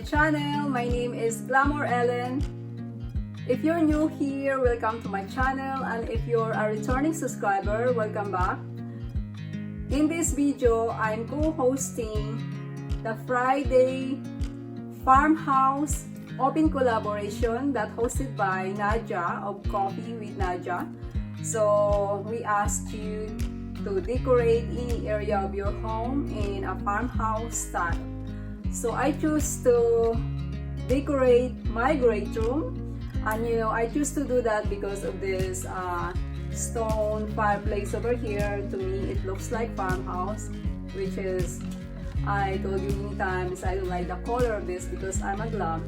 channel. My name is Glamour Ellen. If you're new here, welcome to my channel, and if you're a returning subscriber, welcome back. In this video, I'm co-hosting the Friday Farmhouse open collaboration that hosted by Nadia of Coffee with Nadia. So we asked you to decorate any area of your home in a farmhouse style. So I choose to decorate my great room, and I choose to do that because of this stone fireplace over here. To me, it looks like farmhouse, which is, I told you many times, I don't like the color of this because I'm a glam.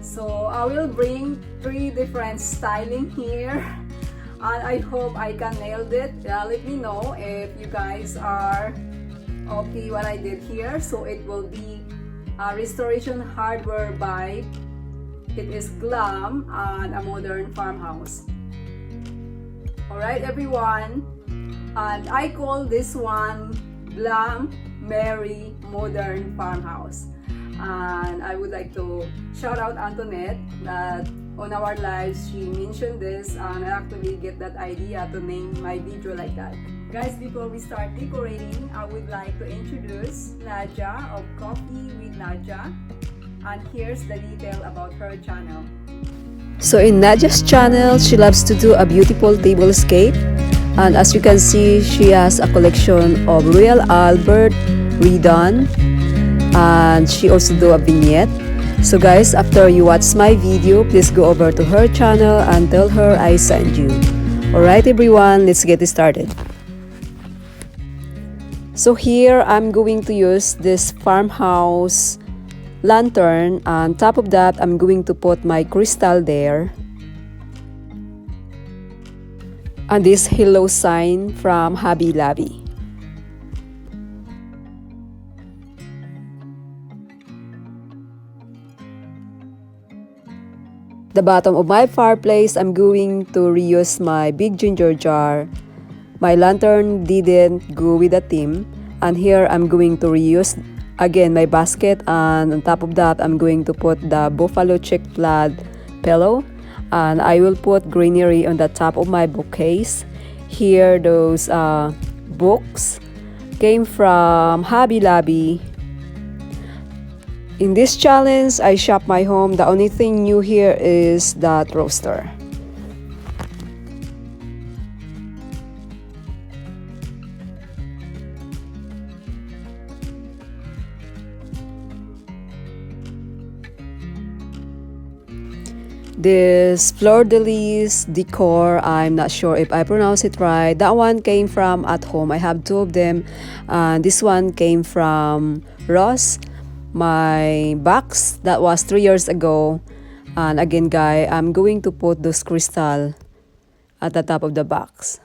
So I will bring 3 different styling here, and I hope I can nail it. Let me know if you guys are okay what I did here. So it will be a restoration hardware vibe. It is glam and a modern farmhouse. Alright everyone, and I call this one Glam, Merry, Modern Farmhouse. And I would like to shout out Antoinette that on our lives she mentioned this, and I actually get that idea to name my video like that. Guys, before we start decorating, I would like to introduce Nadia of Coffee with Nadia, and here's the detail about her channel. So in Nadia's channel, she loves to do a beautiful tablescape, and as you can see, she has a collection of Royal Albert redone, and she also do a vignette. So guys, after you watch my video, please go over to her channel and tell her I sent you. Alright everyone, let's get started. So here, I'm going to use this farmhouse lantern, and on top of that, I'm going to put my crystal there. And this hello sign from Hobby Lobby. The bottom of my fireplace, I'm going to reuse my big ginger jar. My lantern didn't go with the theme, and here I'm going to reuse again my basket, and on top of that I'm going to put the buffalo check plaid pillow, and I will put greenery on the top of my bookcase. Here those books came from Hobby Lobby. In this challenge, I shop my home. The only thing new here is that roaster. This fleur-de-lis decor, I'm not sure if I pronounce it right. That one came from at home. I have 2 of them. This one came from Ross. My box, that was 3 years ago. And again guys, I'm going to put those crystal at the top of the box.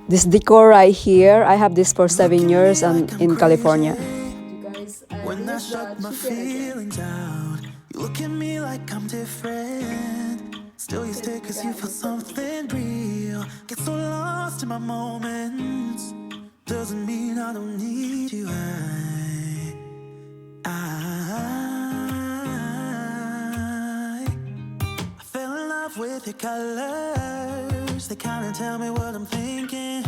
This decor right here, I have this for 7 years in California. When I shut my feelings out, you look at me like I'm different. Still you stay cause you feel something real. Get so lost in my moments. Doesn't mean I don't need you. I fell in love with your colors. They kinda tell me what I'm thinking.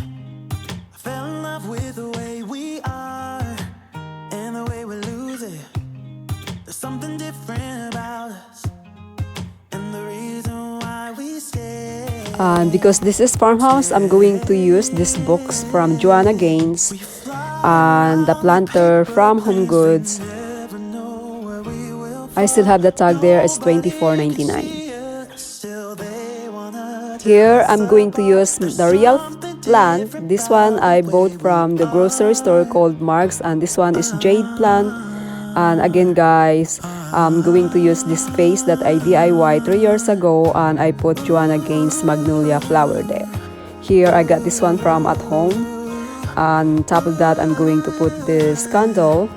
I fell in love with the way we are and the way we lose it. There's something different about us, and the reason why we stay. And because this is farmhouse, I'm going to use these books from Joanna Gaines and the planter from Home Goods. I still have the tag there. It's $24.99. Here I'm going to use the real plant. This one I bought from the grocery store called Mark's, and this one is jade plant. And again guys, I'm going to use this vase that I DIY 3 years ago, and I put Joanna Gaines magnolia flower there. Here I got this one from at home. On top of that, I'm going to put this candle.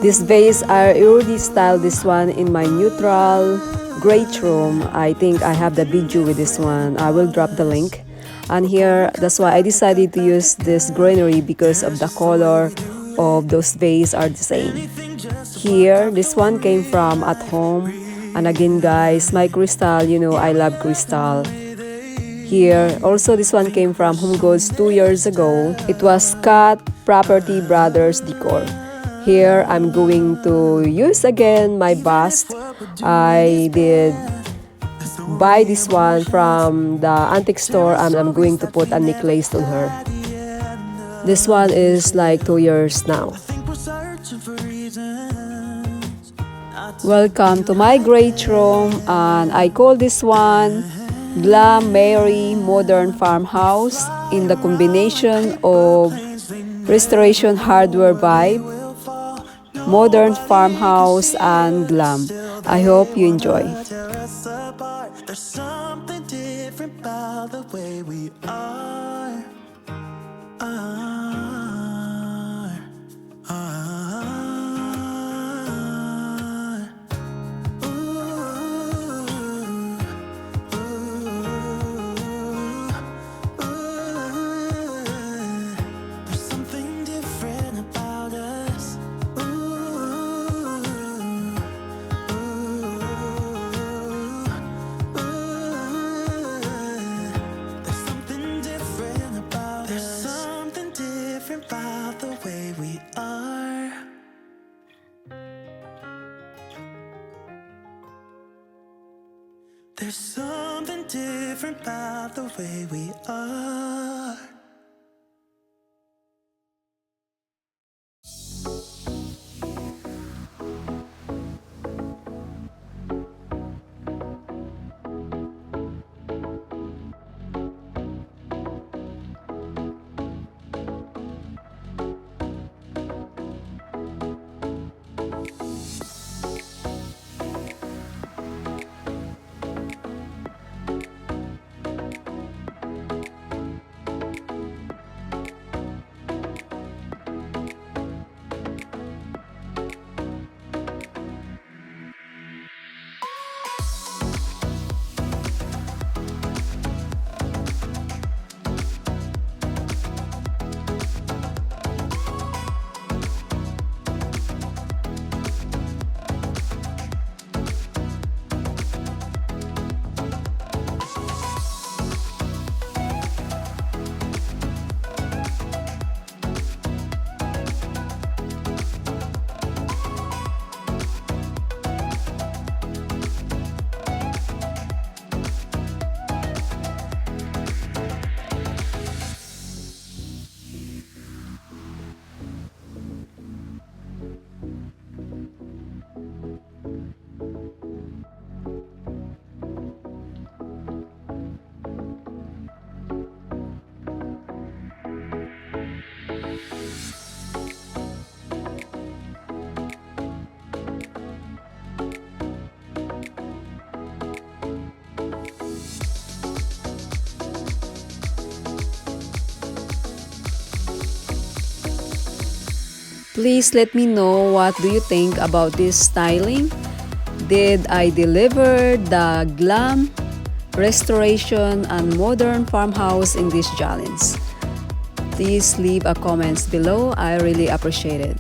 This vase, I already styled this one in my neutral great room. I think I have the video with this one. I will drop the link. And here, that's why I decided to use this greenery because of the color of those vase are the same. Here, this one came from at home. And again guys, my crystal, you know, I love crystal. Here, also this one came from Home Goods 2 years ago. It was Scott Property Brothers Decor. Here, I'm going to use again my bust. I did buy this one from the antique store and I'm going to put a necklace on her. This one is like 2 years now. Welcome to my great room, and I call this one Glam Mary Modern Farmhouse in the combination of restoration hardware vibe, modern farmhouse, and glam. I hope you enjoy. There's something different about the way we are. There's something different about us. There's something different about us. There's something different about the way we are. There's something different about the way we are. Please let me know what do you think about this styling. Did I deliver the glam, restoration, and modern farmhouse in this challenge? Please leave a comments below. I really appreciate it.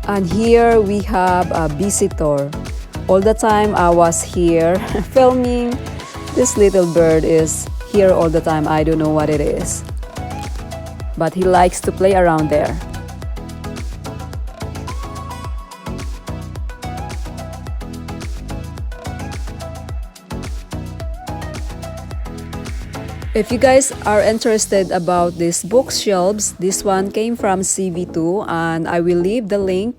And here we have a visitor. All the time I was here filming. This little bird is here all the time. I don't know what it is, but he likes to play around there. If you guys are interested about these bookshelves, this one came from CB2 and I will leave the link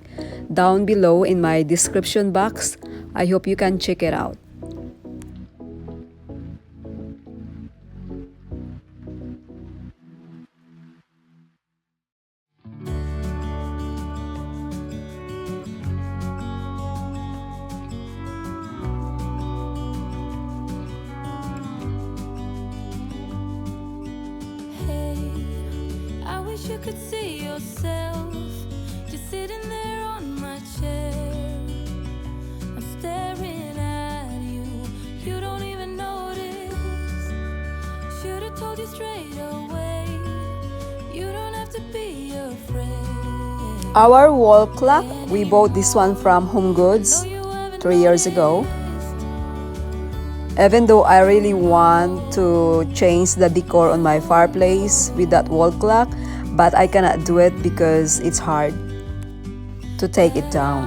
down below in my description box. I hope you can check it out. wish you could see yourself just sitting there on my chair. I'm staring at you, you don't even notice. Should've told you straight away, you don't have to be afraid. Our wall clock, we bought this one from Home Goods 3 years ago. Even though I really want to change the decor on my fireplace with that wall clock, but I cannot do it because it's hard to take it down.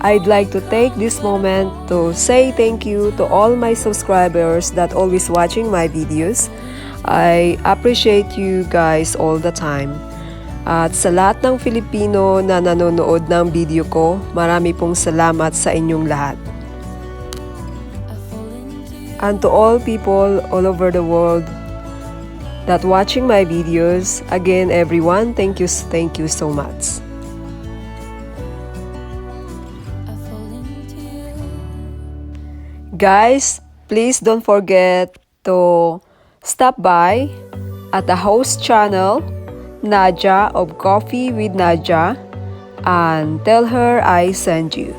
I'd like to take this moment to say thank you to all my subscribers that always watching my videos. I appreciate you guys all the time. At sa lahat ng Filipino na nanonood ng video ko, marami pong salamat sa inyong lahat. And to all people all over the world that watching my videos, again everyone, thank you so much. Guys, please don't forget to stop by at the host channel, Nadia of Coffee with Nadia, and tell her I sent you.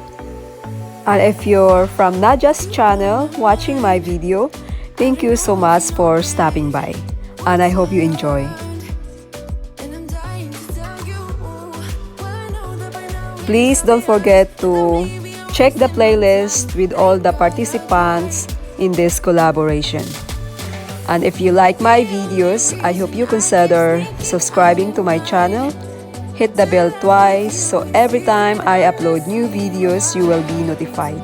And if you're from Nadia's channel watching my video, thank you so much for stopping by. And I hope you enjoy. Please don't forget to check the playlist with all the participants in this collaboration. And if you like my videos, I hope you consider subscribing to my channel. Hit the bell twice so every time I upload new videos, you will be notified.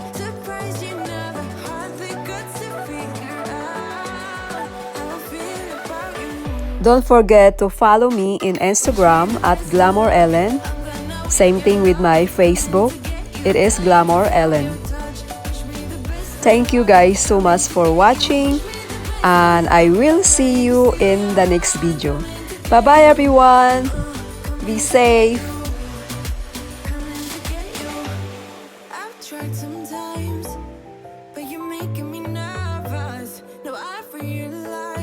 Don't forget to follow me in Instagram at Glamour Ellen. Same thing with my Facebook. It is Glamour Ellen. Thank you guys so much for watching, and I will see you in the next video. Bye-bye everyone. Be safe. I've tried sometimes, but you're making me nervous. No, I realize